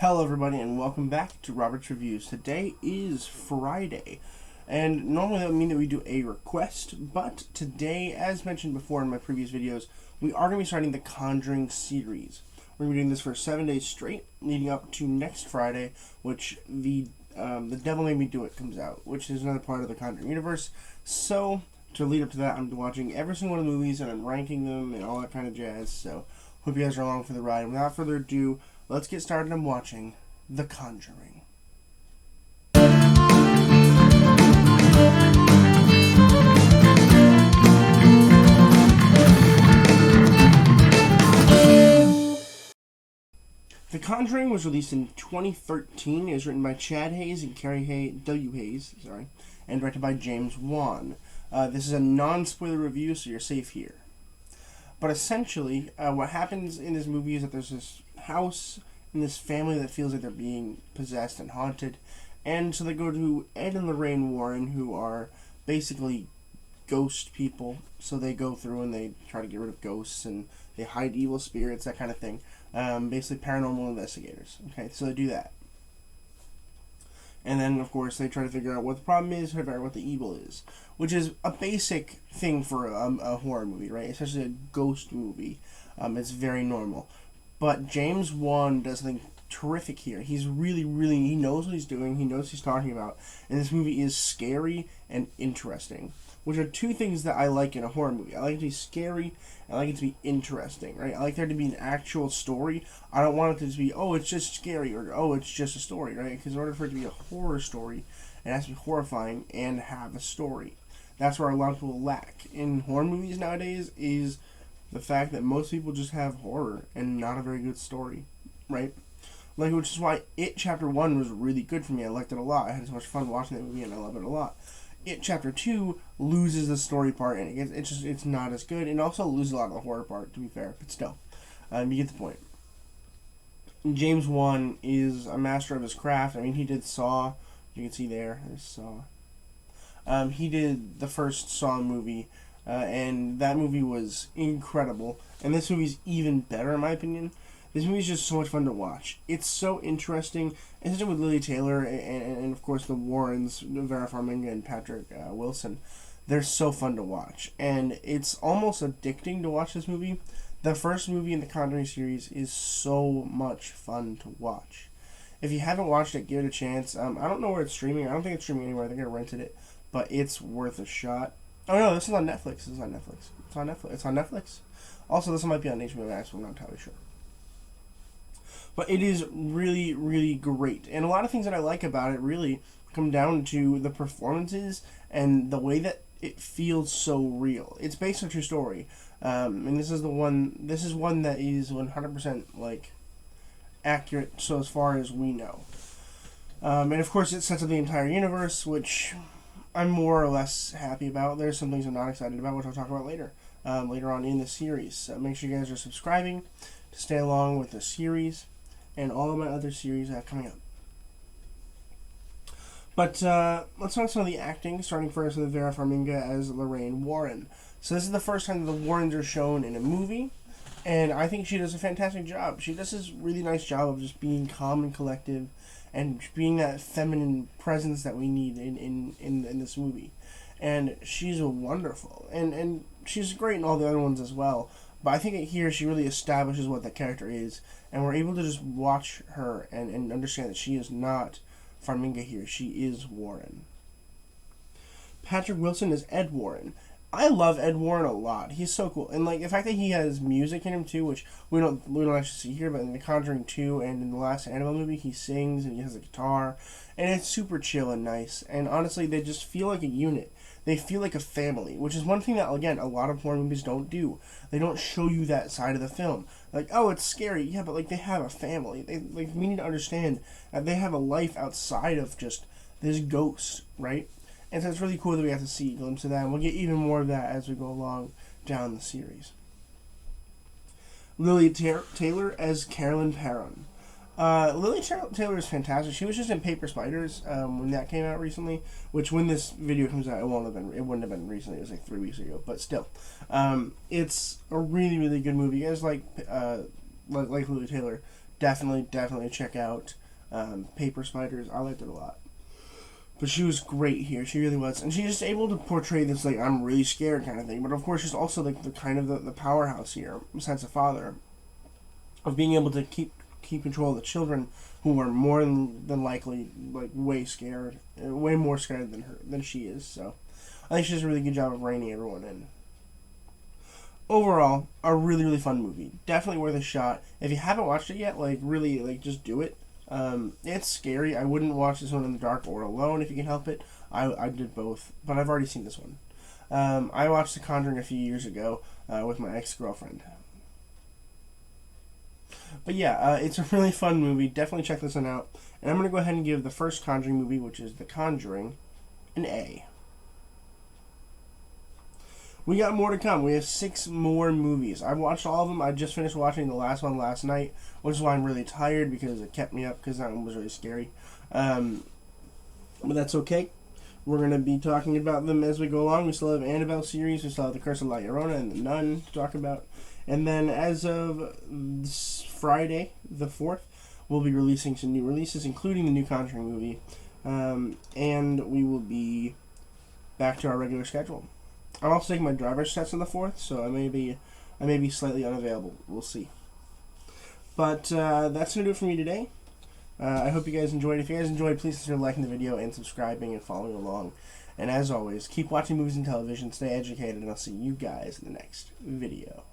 Hello everybody and welcome back to Robert's Reviews. Today is Friday, and normally that would mean that we do a request, but today, as mentioned before in my previous videos, we are going to be starting the Conjuring series. We're going to be doing this for 7 days straight, leading up to next Friday, which the Devil Made Me Do It comes out, which is another part of the Conjuring universe. So, to lead up to that, I'm watching every single one of the movies, and I'm ranking them, and all that kind of jazz, so hope you guys are along for the ride. Without further ado, let's get started on watching The Conjuring. The Conjuring was released in 2013. It was written by Chad Hayes and Carrie Hayes, and directed by James Wan. This is a non-spoiler review, so you're safe here. But essentially, what happens in this movie is that there's this house and this family that feels like they're being possessed and haunted. And so they go to Ed and Lorraine Warren, who are basically ghost people. So they go through and they try to get rid of ghosts and they hide evil spirits, that kind of thing. Basically paranormal investigators. Okay, so they do that. And then, of course, they try to figure out what the problem is, figure out what the evil is. Which is a basic thing for a horror movie, right? Especially a ghost movie. It's very normal. But James Wan does something terrific here. He's he knows what he's doing. He knows what he's talking about. And this movie is scary and interesting. Which are two things that I like in a horror movie. I like it to be scary, and I like it to be interesting, right? I like there to be an actual story. I don't want it to just be, oh, it's just scary, or oh, it's just a story, right? Because in order for it to be a horror story, it has to be horrifying and have a story. That's where a lot of people lack in horror movies nowadays, is the fact that most people just have horror and not a very good story, right? Like, which is why It Chapter 1 was really good for me. I liked it a lot. I had so much fun watching that movie, and I love it a lot. It Chapter 2 loses the story part, and it's not as good, and also loses a lot of the horror part, to be fair, but still. You get the point. James Wan is a master of his craft. I mean, he did Saw. You can see there's Saw. He did the first Saw movie, and that movie was incredible. And this movie's even better, in my opinion. This movie's just so much fun to watch. It's so interesting, especially with Lily Taylor and of course the Warrens, Vera Farmiga and Patrick Wilson. They're so fun to watch, and it's almost addicting to watch this movie. The first movie in the Conjuring series is so much fun to watch. If you haven't watched it, give it a chance. I don't know where it's streaming. I don't think it's streaming anywhere. I think I rented it, but it's worth a shot. Oh no, this is on Netflix. It's on Netflix. Also, this might be on HBO Max, but I'm not entirely sure. But it is really, really great. And a lot of things that I like about it really come down to the performances and the way that it feels so real. It's based on a true story. And this is one that is 100% like accurate, so as far as we know. And of course it sets up the entire universe, which I'm more or less happy about. There's some things I'm not excited about, which I'll talk about later on in the series. So make sure you guys are subscribing to stay along with the series and all of my other series I have coming up. But let's talk some of the acting, starting first with Vera Farmiga as Lorraine Warren. So this is the first time that the Warrens are shown in a movie, and I think she does a fantastic job. She does this really nice job of just being calm and collective and being that feminine presence that we need in this movie. And she's wonderful. And she's great in all the other ones as well. But I think here she really establishes what that character is, and we're able to just watch her and understand that she is not Farmiga here. She is Warren. Patrick Wilson is Ed Warren. I love Ed Warren a lot. He's so cool, and like the fact that he has music in him too, which we don't actually see here, but in The Conjuring 2 and in the last Annabelle movie, he sings and he has a guitar, and it's super chill and nice. And honestly, they just feel like a unit. They feel like a family, which is one thing that, again, a lot of horror movies don't do. They don't show you that side of the film. Like, oh, it's scary. Yeah, but, like, they have a family. We need to understand that they have a life outside of just this ghost, right? And so it's really cool that we have to see a glimpse of that, and we'll get even more of that as we go along down the series. Lily Taylor as Carolyn Perron. Lily Taylor is fantastic. She was just in Paper Spiders when that came out recently. Which, when this video comes out, it wouldn't have been recently. It was like 3 weeks ago. But still, it's a really, really good movie. You guys like Lily Taylor, definitely check out Paper Spiders. I liked it a lot. But she was great here. She really was, and she's just able to portray this like I'm really scared kind of thing. But of course, she's also like the kind of the powerhouse here, besides the father, of being able to keep control of the children who are more than likely like way scared, way more scared than she is. So I think she does a really good job of reining everyone in. Overall, a really fun movie. Definitely worth a shot. If you haven't watched it yet, like really like just do it. It's scary. I wouldn't watch this one in the dark or alone if you can help it. I did both, but I've already seen this one. I watched The Conjuring a few years ago with my ex-girlfriend. But yeah, it's a really fun movie. Definitely check this one out. And I'm going to go ahead and give the first Conjuring movie, which is The Conjuring, an A. We got more to come. We have 6 more movies. I've watched all of them. I just finished watching the last one last night, which is why I'm really tired, because it kept me up, because that one was really scary. But that's okay. We're going to be talking about them as we go along. We still have Annabelle series. We still have The Curse of La Llorona and The Nun to talk about. And then as of Friday, the 4th, we'll be releasing some new releases, including the new Conjuring movie. And we will be back to our regular schedule. I'm also taking my driver's test on the 4th, so I may be slightly unavailable. We'll see. But that's going to do it for me today. I hope you guys enjoyed. If you guys enjoyed, please consider liking the video and subscribing and following along. And as always, keep watching movies and television, stay educated, and I'll see you guys in the next video.